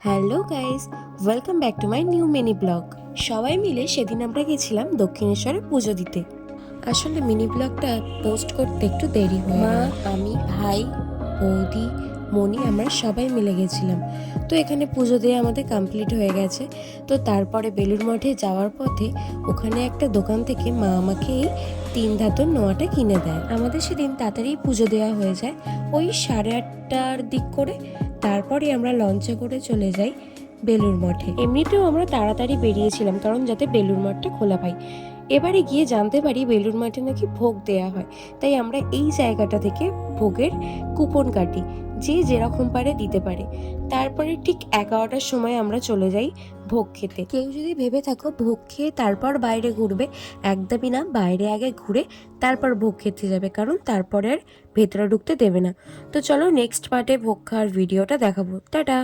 Hello guys, welcome back to my new mini blog. সবাই মিলে সেদিন আমরা গেছিলাম দক্ষিণেশ্বরে পুজো দিতে। আসলে মিনি ব্লগটা পোস্ট করতে একটু দেরি হয়, মা, আমি, ভাই, বৌদি, মনি আমরা সবাই মিলে গেছিলাম। তো এখানে পুজো দিয়ে আমাদের কমপ্লিট হয়ে গেছে। তো তারপরে বেলুড় মঠে যাওয়ার পথে ওখানে একটা দোকান থেকে মা আমাকে এই 3 ধাতুর নোয়াটা কিনে দেয়। আমাদের সেদিন তাড়াতাড়ি পুজো দেওয়া হয়ে যায়, ওই 8:30টার দিক করে। তারপরে আমরা লঞ্চে করে চলে যাই বেলুড় মঠে। এমনিতেও আমরা তাড়াতাড়ি বেরিয়েছিলাম কারণ যাতে বেলুড় মঠটা খোলা পাই। এবারে গিয়ে জানতে পারি বেলুড় মঠে নাকি ভোগ দেয়া হয়, তাই আমরা এই জায়গাটা থেকে ভোগের কুপন কাটি, যে যেরকম পারে দিতে পারে। তারপরে ঠিক 11টার সময় আমরা চলে যাই ভোগ খেতে। কেউ যদি ভেবে থাকো ভোগ খেয়ে তারপর বাইরে ঘুরবে, একদমই না। বাইরে আগে ঘুরে তারপর ভোগ খেতে যাবে, কারণ তারপরে আর ভেতরে ঢুকতে দেবে না। তো চলো নেক্সট পার্টে ভোগ খাওয়ার ভিডিওটা দেখাবো। টাটা।